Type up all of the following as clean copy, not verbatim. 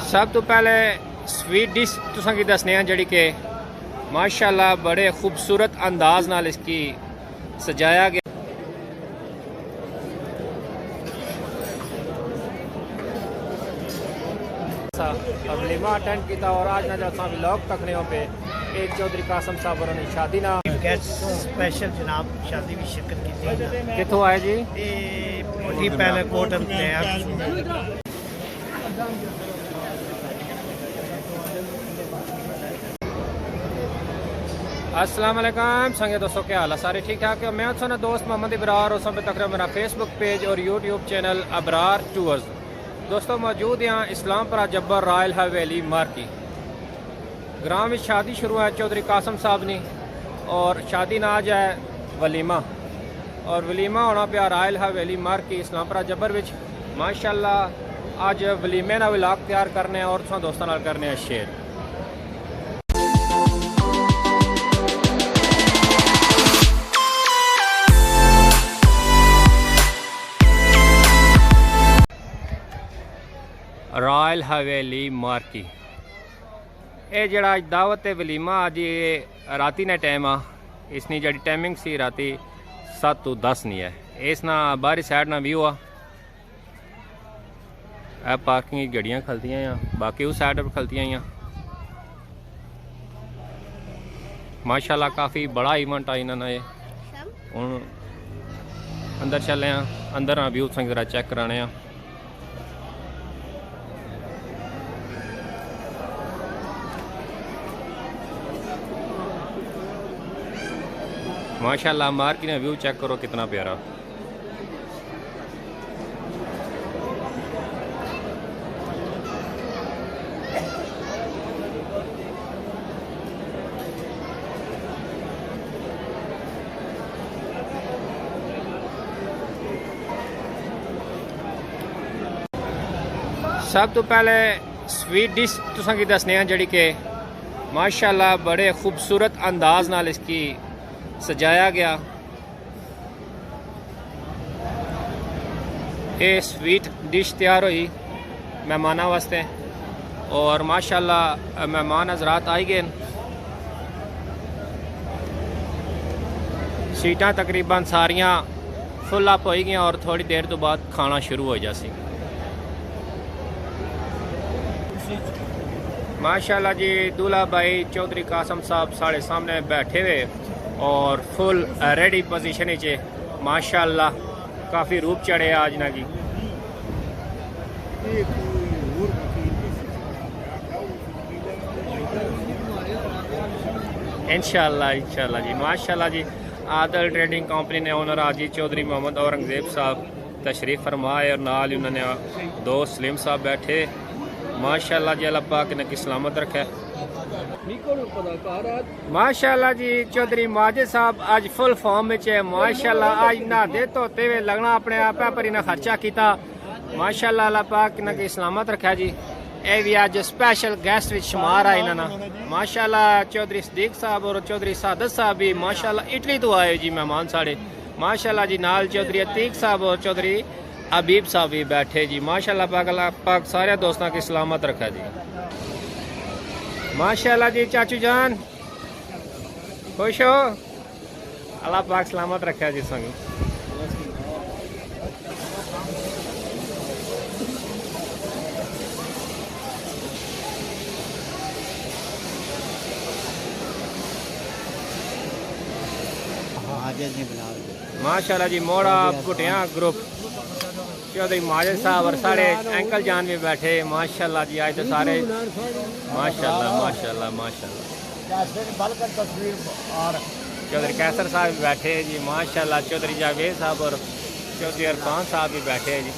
सब तो पहले स्वीट डिश तुसां की दसने जी कि माशाल्लाह बड़े खूबसूरत अंदाज नाल इसकी सजाया गया। वलीमा अटेंड किया और आज मैं जैसा व्लॉग तकने पे एक चौधरी कासम साहब और शादी ना गेस्ट स्पेशल जनाब शादी भी शिरकत की कितों आए जी? पहले कोट अस्सलाम वालेकुम संगे दोस्तों, क्या हाल है? सारे ठीक ठाक है। मैं सुना दोस्त मोहम्मद इब्रार और सब तक मेरा फेसबुक पेज और यूट्यूब चैनल अबरार टूर्स। दोस्तों मौजूद यहाँ इस्लामपुरा जब्बर रॉयल हवेली मार्की ग्राम में शादी शुरू है चौधरी कासम साहब ने और शादी ना आज है वलीमा और वलीमा होना पाया रॉयल हवेली मार्की इस्लामपुरा जब्बर विच। माशाल्लाह आज वलीमे ना व्लॉग तैयार करने और दोस्तों नाल करने शेयर। रॉयल हवेली मार्की ये जड़ा दावत वलीमा अज ये राती ने टाइम आ इसकी जी टाइमिंग सी राती 7 तो 10 नहीं है। इस ना बाहरी साइड ना व्यू आ पार्किंग गड्डियाँ खलतियाँ या बाकी उस साइड पर खलतियाँ या माशाल्लाह काफ़ी बड़ा इवेंट आई ना ये। हूँ अंदर चले अंदर ना व्यू संग जरा चेक कराने। माशाल्लाह मार्केट में व्यू चेक करो कितना प्यारा। सब तो पहले स्वीट डिश तुसां की दसने जी कि माशाल्लाह बड़े खूबसूरत अंदाज नाल इसकी सजाया गया। ये स्वीट डिश तैयार हुई मेहमाना वास्ते और माशाल्लाह मेहमान हजरात आई गए। सीटां तकरीबन सारियां फुल अप हो गई और थोड़ी देर तो बाद खाना शुरू हो जासी। माशाल्लाह जी दूल्हा भाई चौधरी कासम साहब साढ़े सामने बैठे हुए और फुल रेडी पोजीशन चे। माशाल्लाह काफ़ी रूप चढ़े आज ना जी। इंशाल्लाह इंशाल्लाह जी। माशाल्लाह जी आदल ट्रेडिंग कंपनी ने ओनर हाजी चौधरी मोहम्मद औरंगजेब साहब तशरीफ़ फरमाए और नाल उन्होंने दो सलीम साहब बैठे। माशाल्लाह जी अल्लाह पाक ने की सलामत रखे। माशाल्लाह जी चौधरी माजिद साहब आज फुल फॉर्म में है। माशाल्लाह आज नहाते धोते हुए लगना अपने आप पर इन्हें खर्चा किया। माशाल्लाह अल्लाह पाक ने की सलामत रखा जी। ये भी आज स्पेशल गेस्ट विच शुमार आए ना। माशाल्लाह चौधरी सदीक साहब और चौधरी सादत साहब भी माशाल्लाह इटली तो आए जी मेहमान साढ़े। माशाल्लाह जी नाल चौधरी अतीक साहब और चौधरी हबीब साहब भी बैठे जी। माशाल्लाह पाक अल्लाह पाक सारे दोस्तों की सलामत रखा जी। माशाल्लाह जी चाचू जान खुश हो? अल्लाह पाक सलामत रखा जी संग। माशाल्लाह जी मोड़ा भुटिया ग्रुप चौधरी माजिद साहब और सारे अंकल जान भी बैठे। माशाल्लाह जी आज तो सारे माशाल्लाह माशाल्लाह माशाल्लाह। चौधरी कैसर साहब भी बैठे जी। माशाल्लाह चौधरी जावेद साहब और चौधरी अरफान साहब भी बैठे जी।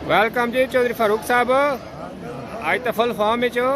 वेलकम जी चौधरी फारूक साहब आज तो फुल फॉर्म में हो।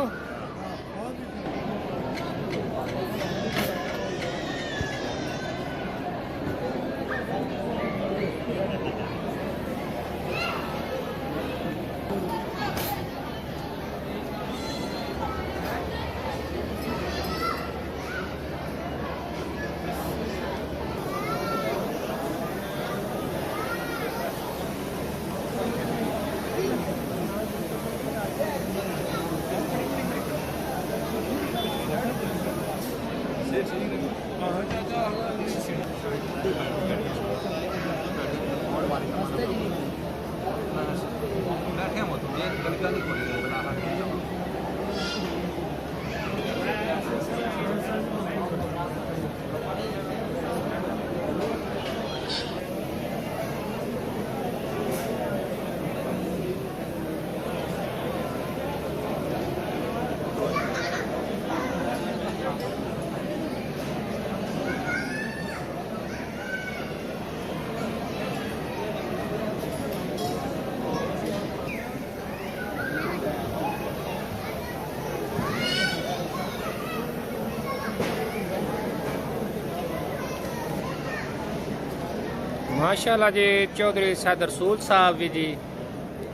माशाल्लाह जी चौधरी सैद रसूल साहब भी जी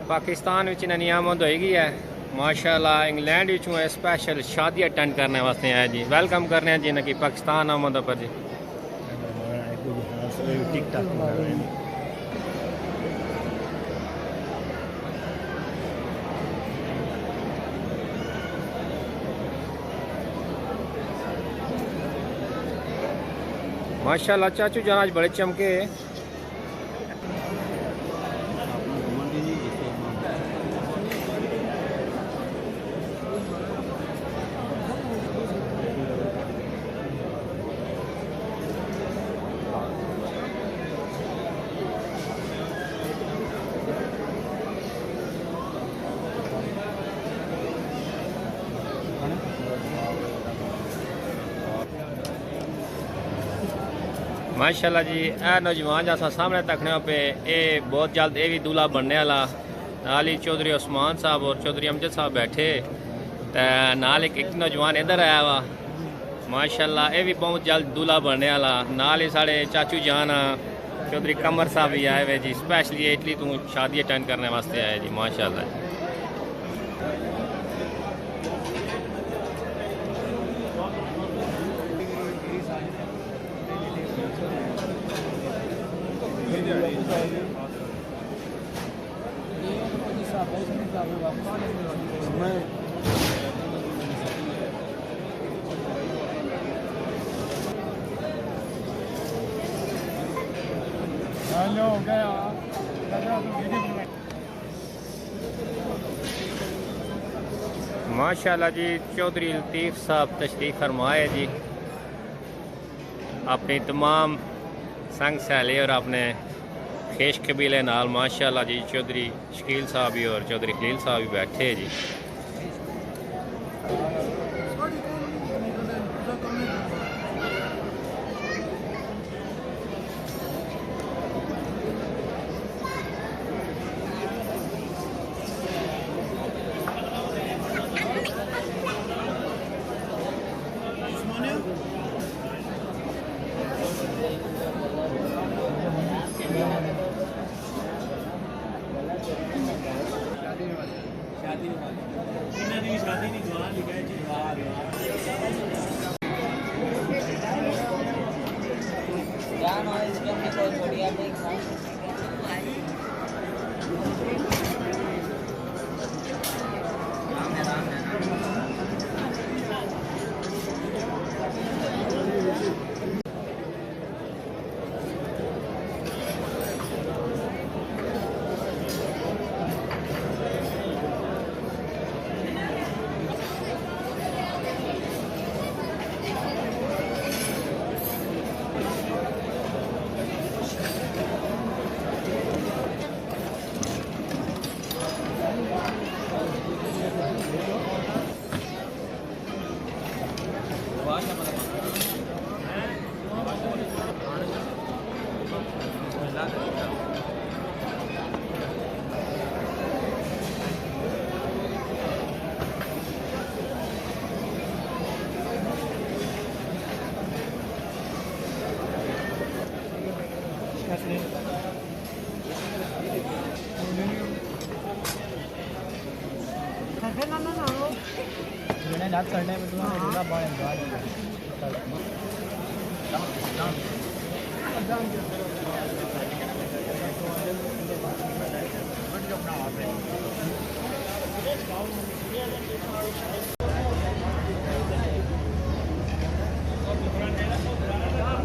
पाकिस्तान विच इन्हें आमद होगी है माशाल्लाह इंग्लैंड विचों स्पैशल शादी अटेंड करने वास्ते आए जी वेलकम करने हैं जी इन्हें कि पाकिस्तान आमद पर जी माशाल्लाह चाचू जान आज बड़े चमके माशाल्लाह जी ए नौजवान जैसा सामने तकने पे ये बहुत जल्द ये भी दूल्हा बनने वाला नाल ही चौधरी उस्मान साहब और चौधरी अमजद साहब बैठे तो नाल एक नौजवान इधर आया वा माशाल्लाह ये भी बहुत जल्द दूल्हा बनने वाला नाल ही साढ़े चाचू जान चौधरी कमर साहब भी आए हुए जी स्पेशली इटली तू शादी अटेंड करने वास्ते आए जी माशाल्लाह माशाल्लाह जी चौधरी लतीफ़ साहब तशरीफ़ फरमाए जी अपनी तमाम संग सहेली और अपने खेश कबीले नाल माशाल्लाह जी चौधरी शकील साहब भी और चौधरी खलील साहब भी बैठे जी करने में तुम्हारा बड़ा एंजॉय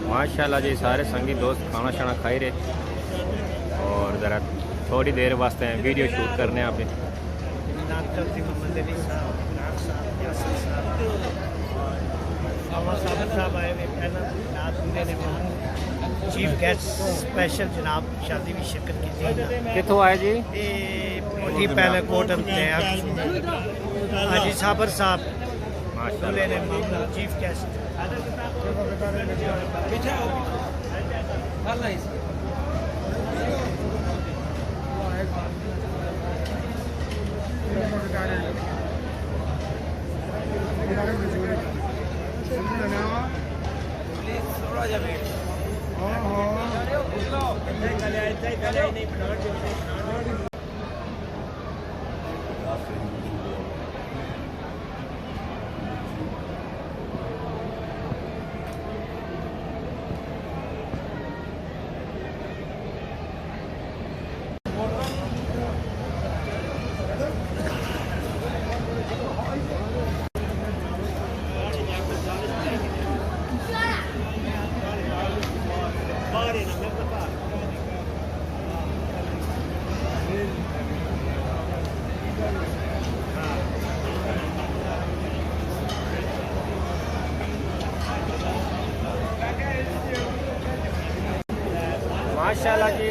माशाल्लाह जी सारे संगी दोस्त खाना शाना खाई रहे और ज़रा थोड़ी देर वास्ते वीडियो शूट करने आप जनाब चौधरी मोहम्मद अली साहब, इमरान साहब, यासिर साहब और बाबा साहब आए हुए पहला रात दूल्हे ने मामू चीफ गेस्ट स्पेशल जनाब शादी भी शिरकत की थी कितों आए जी? ये मोटी पहले कोट हाजी साबर साहब दूल्हे ने मामू चीफ गेस्ट माशाल्लाह जी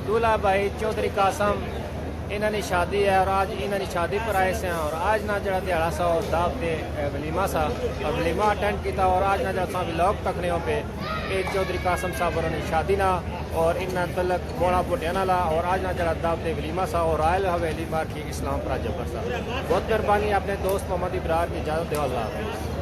दूल्हा भाई चौधरी कासम इन्होंने शादी है और आज इन्होंने शादी पर आए से और आज ना जरा दिहाड़ा सा और दावत वलीमा सा और वलीमा अटेंड किया और आज ना जरा व्लॉग तकने पे एक चौधरी कासम साहब उन्होंने शादी ना और इन तलक बोड़ा बुढ़िया नाला और आज ना जरा दावत वलीमा सा और रॉयल हवेली मार्केट इस्लामपुरा जब्बर साहब बहुत मेहरबानी अपने दोस्त मोहम्मद इब्रार की इजाज़त दो। अल्लाह हाफ़िज़।